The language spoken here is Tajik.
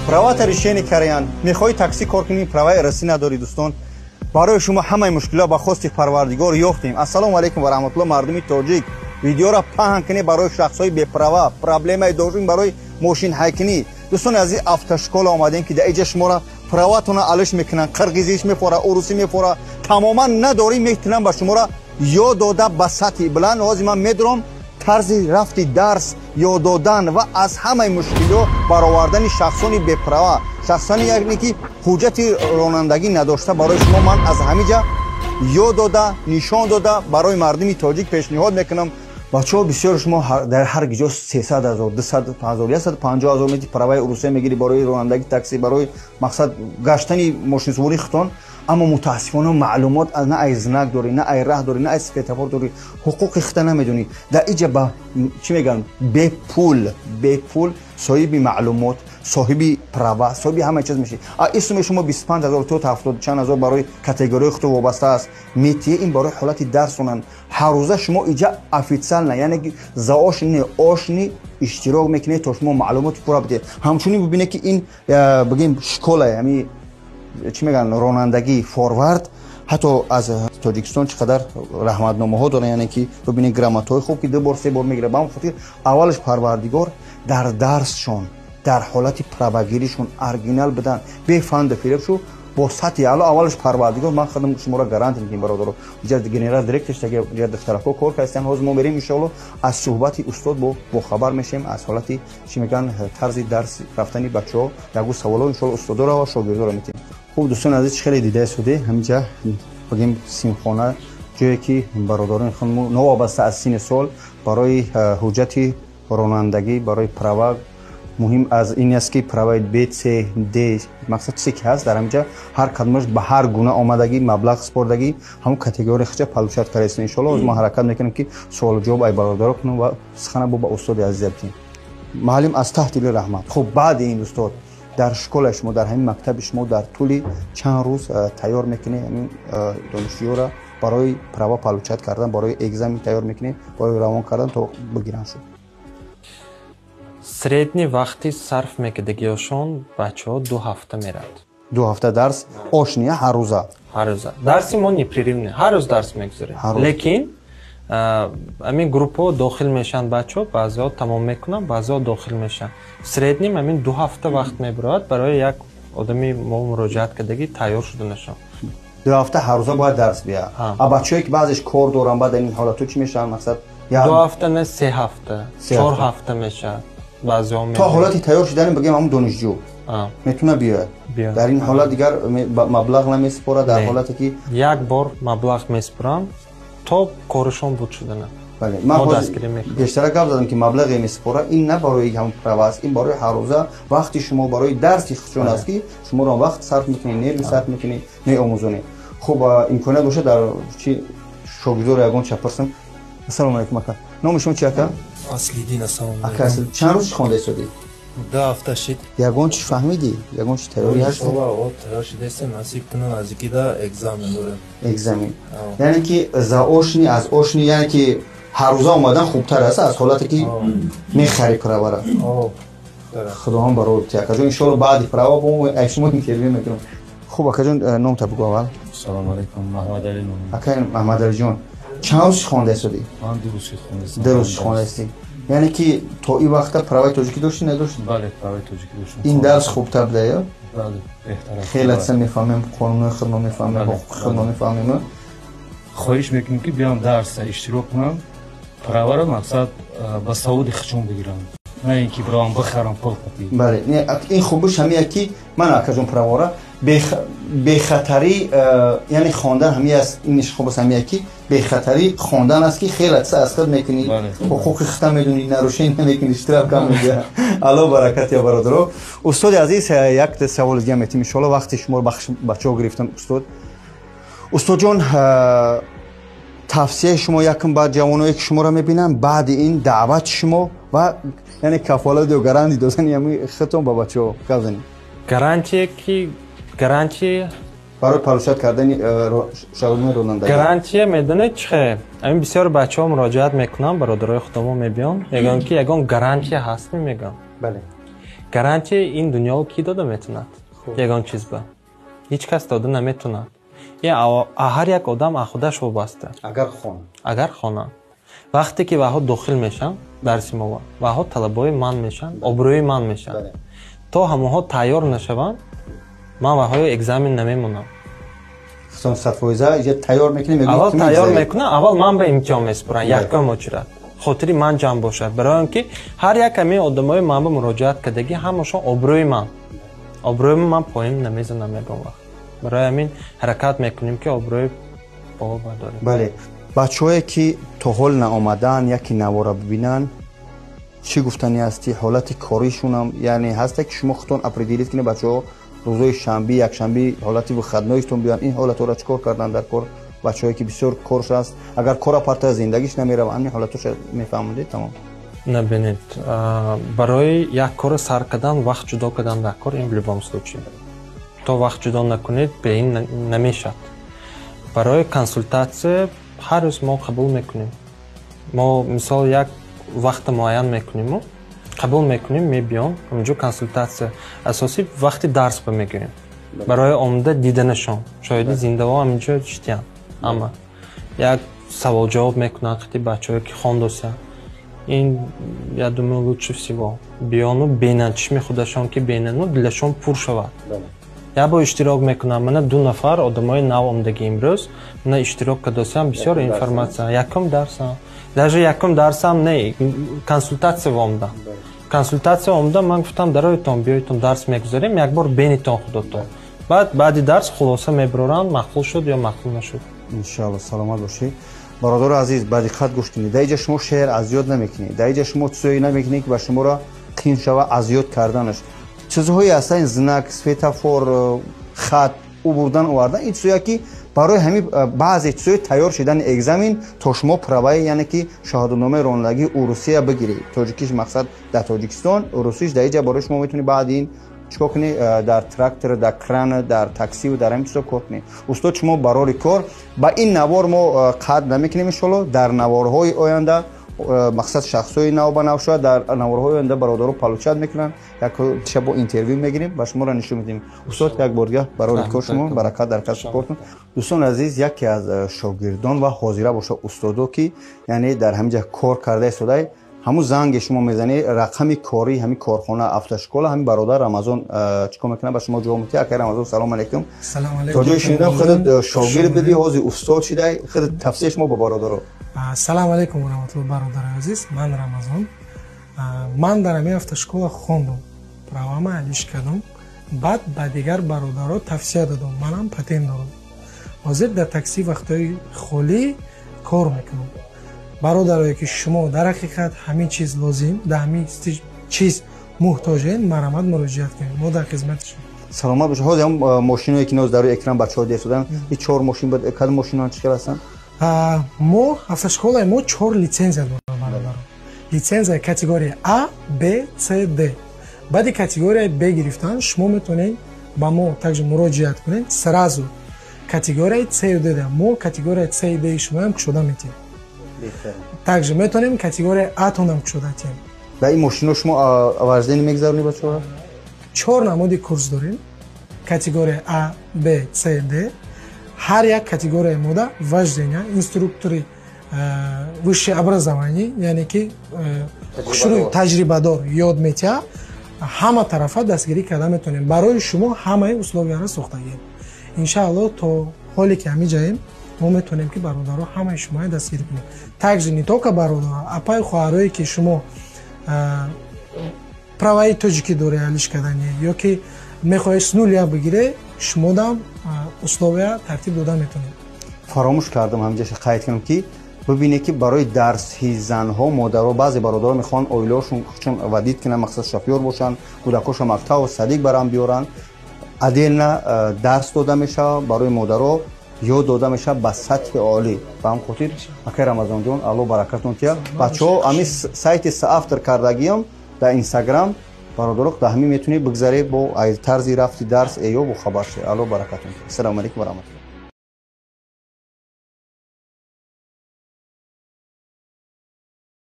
Права решение Карян. Мехой такси кор کنیم права رسی نداری دوستان. برای شما همه مشکلات با خواست پروردگار یافتیم. السلام علیکم و رحمت الله مردم تاجیک. ویدیو را پهن کنید برای شخصای بی پروا، پرابلم دارین برای ماشین هایکنی. دوستان از автошкола آمدیم که در اینجا شما را پرواتون علش میکنن، قرقیزیش میپوره، عروسی میپوره. تماما نداری میتونن با شما را یاد داده به سطح بلند. لازم من میدونم طرز رفتی درس یاد دادن و از همه مشکلات برآوردن شخصانی بی پروا، شخصانی یعنی که حجت رانندگی نداشته برای شما من از همینجا یاد داده نشان داده برای مردم تاجیک پیشنهاد میکنم. بچه‌ها بسیار شما در هر گجا 300,000 200,000 150,000 میتی پروای عروسی میگیری برای رانندگی تاکسی، برای مقصد گشتن ماشین سواری خودتون. اما متاسفانه معلومات نه ایزناک داری، نه ای راه داری، نه ای سپیتافور داری، حقوق خودت نمیدونی. در اینجا با چی میگن به پول صاحب معلومات، صاحب پروا، صاحب همه چیز میشی. اسم شما 25,000 تا 70 چند هزار برای کاتگوری خود وابسته است. میتی این برای حالت درسونن. هر روز شما اینجا افیتسال نه، یعنی زاوشنی آشنی اشتراک میکنه تا شما معلومات پورا بده. همچنین ببینه که این بگیم شکل یعنی چی میگن رانندگی فوروارد حتی از تاجیکستان چقدر رحمتنامه ها دارن، یعنی که ببینید گرامات های خوب که 2 بار 3 بار میگیره. با خاطر اولش پروردگار در درسشون در حالت پروگیریشون ارگینال بدن به فند فیلم شو با سطح اعلی. اولش پروردگار من خودم شما را گارانتی میگم برادر جد گنرال دایرکتش تا جد اختلافو کار کردن. روز ما بریم ان شاء الله از صحبت استاد با خبر میشیم از حالت چی میگن طرز درس رفتنی بچه‌ها. یگو سوالا ان شاء الله استاد را و شاگردا را میتیم. خوب دوستان عزیز خیلی دیده شده همینجا بگیم سیمخانه جایی که برادران خودمون نوابسته از سن سال برای حجت رانندگی برای پروا مهم از این است که پروای بیت سه دی مقصد چی که هست در اینجا هر کدومش به هر گونه آمدگی مبلغ سپردگی همون کاتگوری خچ پالوشات کارست ان شاء الله. ما حرکت میکنیم که سوال جواب ای برادر کنم و سخنه با استاد عزیز بتیم معلم از تحت دل رحمت. خب بعد این استاد در شکل شما در همین مکتب شما در طول چند روز تیار میکنه همین دانشجو را برای پروا پالوچات کردن برای اگزم تیار میکنه برای روان کردن تا بگیرن شد. سریدنی وقتی صرف میکردگیشون بچه‌ها 2 هفته میرد. 2 هفته درس آشنیه هر روزه. هر روزه درسی ما نیپریمنه هر روز درس میگذاره. لیکن همین گروپ‌ها داخل میشن بچه‌ها بعضی‌ها تمام میکنن بعضی‌ها داخل میشن. سریدنی همین 2 هفته وقت میبرد برای یک آدمی ما مراجعت کردگی تیار شدنشون. 2 هفته هر روزه باید درس بیا. بچه‌ای که بعضیش کار دارن بعد این حالت چی میشن مقصد 2 هفته نه 3 هفته 4 هفته میشه. بعضی‌ها تا حالتی تیار شدن بگیم همون دانشجو میتونه بیاد. در این حالت دیگر مبلغ نمیسپره در حالتی که یک بار مبلغ میسپرن تا کارشون بود شدن. بله ما بیشتر گفت دادم که مبلغ میسپره این نه برای همون پرواز این برای هر روزه وقتی شما برای درسی خودتون است که شما را وقت صرف میکنید نه صرف میکنید نه آموزونی. خب امکانات باشه در چی شاگردو یگان چپرسم. السلام علیکم اکا نام شما چی اکا؟ اصلیدین. السلام اکا چند روز خوانده شدی؟ 2 هفته شد. یگان چی فهمیدی؟ یگان چی تئوری هست؟ تئوری شده است نصیب کنم از کی دا اگزمین داره. اگزمین یعنی که زاوشنی از اوشنی یعنی که هر روز اومدن خوبتر است از حالتی که میخری کرا برا. خدا هم برای تو اکا جون ان شاء الله بعد پروا بوم ایشمون اینترویو میکنم. خوب اکا جون نام تا بگو اول. سلام علیکم محمد علی نام. اکا محمد علی جون چند روز خوانده شدی؟ من 2 روز خوانده. 2 روز خوانده هستی. یعنی که تو این وقت پروای تاجیکی داشتی نداشتی؟ بله پروای تاجیکی داشتم. این درس خوبتر بوده یا؟ بله بهتره. خیلی اصلا میفهمم قانون خودم میفهمم حقوق خودم میفهمم. خواهش میکنم که بیام درس اشتراک کنم پروا را مقصد با سعود خشم بگیرم نه اینکه برام بخرم پول کپی. بله نه این خوبش همین که من اکاجون پروا را به خطری یعنی خواندن همین است اینش خوبه همین که به خطری خواندن است که خیلی از خود میکنی حقوق خودت میدونی نروشین نمیکنی اشتراک کم میگه. الله برکت یا برادرو. استاد عزیز یک سوال دیگه میتیم ان شاء الله وقتی شما بچه‌ها گرفتن استاد جون توصیه شما یکم بعد جوانایی که شما را میبینن بعد این دعوت شما و یعنی کفالت و گارانتی دادن یعنی خودتون با بچه‌ها گفتن گارانتی برای پالوشات کردن شاگردان رانندگی گارانتی میدونه چه همین بسیار بچه‌ها مراجعت میکنن برادرای خودمون میبینن میگن که یگان گارانتی هست میگن. بله гарантия ин дунё ки дода метавонад ягон чиз ба ҳеҷ кас дода наметавонад. ҳар як одам аз худаш вобаста. Агар хона вақте ки ваҳо дохил мешаванд дарси мо ваҳо талабои ман мешаванд, обрӯи ман мешаванд. То ҳамаҳо тайёр нашаванд, ман ваҳои экзамен намемонам. Аввал тайёр мекунам, аввал ман ба имтиҳон месупурам, якум очирад. хотири ман ҷамъ бошад, барои он ки ҳар як ҳамин одамои ман ба муроҷиат кардагӣ ҳамашон обрӯи ман поин намезанам ягон вақт. барои ҳамин ҳаракат мекунем ки обрӯи бо бардорем. бале бачаҳое ки то ҳол наомадаанд яки навора бибинанд чӣ гуфтани ҳасти ҳолати коришонам, яъне ҳаста ки шумо худтон определид кунед бачаҳо рӯзои шанбе якшанбе ҳолати выходноистон биёянд, ин ҳолатҳоро чӣ кор кардан дар кор? бачаҳое ки бисёр корш аст, агар кора парта зиндагиш намеравад, ҳамин ҳолатҳоро мефаҳмонед? Тамом. Набинед, барои як кор сар кардан вақт ҷудо кардан дар кор ин в любом случае. То вақт ҷудо накунед бе ин намешад. Барои консультатсия ҳар рӯз мо қабул мекунем. Мо мисол як вақт муайян мекунем, қабул мекунем, мебиём ҳаминҷо консультатсия асосӣ вақти дарс ба мегирем. Барои омада диданашон шояди зиндаво ҳаминҷо шитиянд. Ама як савол ҷавоб мекунанд хати бачаҳое ки хондоса. Ин я думаю лучше всего биёну бинанд чишми худашон ки бинанду дилашон пур шавад. Я бо иштирок мекунам, мана 2 нафар одамои нав омдаги имрӯз мана иштирок кардосам бисёр информация. Якум дарсам, даже якум дарсам не, консультация омда. Консультация омда ман гуфтам дароятон биёитон дарс мегузарем, якбор бенитон худотон. баъди дарс хулоса мебароранд, мақбул шуд ё мақбул нашуд. иншоалло саломат бошед. бародари азиз, ба диққат гӯш кунед. дар инҷа шумо шеър азёд намекунед, дар инҷа шумо чизое намекунед ки ба шуморо қин шава азёд карданаш. чизҳои ҳастанд знак, светофор, хат убурдан овардан, ин чизое ки барои ҳамин баъзе чизои тайёр шудани экзамен то шумо праваи яъне ки шаҳодатномаи ронандагии урусия бигиред. тоҷикиш мақсад дар тоҷикистон, урусиш дар инҷа барои шумо метавонед баъди ин чикор кунӣ, дар трактор, дар кран, дар такси ва дар ҳамин чизо кор кунӣ. устод шумо барори кор ба ин навор мо қатъ намекунем иншоалло. дар наворҳои оянда мақсад шахсҳои нав ба нав шуда, дар наворҳои оянда бародаро палучат мекунанд, як шабо интервю мегирем ва шуморо нишон медиҳем. устод як боргоҳ барори кор шумо баракат дар касби кортон. дӯстон азиз, яке аз шогирдон ва ҳозира боша устодо ки яъне дар ҳамин ҷа кор карда истодай, ҳамун занге шумо мезанед рақами кори ҳамин корхона автошкола, ҳамин бародар Рамазон чикор мекунад ба шумо ҷавоб медиҳад. акай Рамазон салом алейкум. Салом алейкум. то ҷои шунидам худат шогирд будӣ, ҳозир устод шудай, худат тавсия шумо ба бародаро. Салом алейкум ва раҳматуллоҳи бародари азиз. Ман Рамазон. Ман дар ҳамин автошкола хондам, правама алиш кардам. баъд ба дигар бародаро тавсия додам. Манам патент дорам. ҳозир дар такси вақтҳои холӣ кор мекунам. бародарое ки шумо дар ҳақиқат ҳамин чиз лозим, дар ҳамин чиз муҳтоҷед, марҳамат муроҷиат кунед, мо дар хизмати шумо. саломат бошед. ҳозир ҳам мошиное ки ноз дар рӯи экран бачаҳо дидедан, ин 4 мошин буд. кадом мошинаҳо чӣ хел ҳастанд? мо автошколаи мо 4 литсензия дорад бародаро. Литсензия категория А, Б, С, Д. баъди категорияи Б гирифтан шумо метавонед ба мо также муроҷиат кунед. сразу категорияи С и Д, мо категорияи С и Д шумоам кушода метиҳем. также метавонем категорияи А тонам кушода тиҳем. дар ин мошино шумо варзидани мегзаронед бачаҳо? 4 намуди курс дорем. категория А, Б, С, Д. ҳар як категорияи мода вождения, инструктори высшее образование, яъне ки таҷрибадор ёд метиҳад, ҳама тарафа дастгирӣ карда метавонем. барои шумо ҳамаи условияро сохтагем. иншааллоҳ то ҳоле ки ҳамиҷаем мо метавонем ки бародаро ҳамаи шуморо дастгирӣ кунем. также не только бародаро, апай хоҳарое ки шумо праваи тоҷикӣ доред алиш кардани ё ки мехоҳед с нуля бигире, шумо дам условия тартиб дода метавонед. фаромӯш кардам ҳамҷа қайд кунам ки бибинед ки барои дарсҳи занҳо модаро баъзе бародаро мехоҳанд оилаҳошон чун вадид кунанд, мақсад шофёр бошанд, кӯдакошон мактабу садиқ барам биёранд. отдельно дарс дода мешавад барои модаро, ёд дода мешавад ба сатҳи олӣ. ба ҳам хотир акай Рамазонҷон алло баракатон тия. бачаҳо ҳамин сайти автор кардагиам дар инстаграм бародаро дар ҳамин метавонед бигзаред бо тарзи рафти дарс эё бо хабар шед. алло баракатон тия. ассалому алейкум ва раҳматуллоҳ.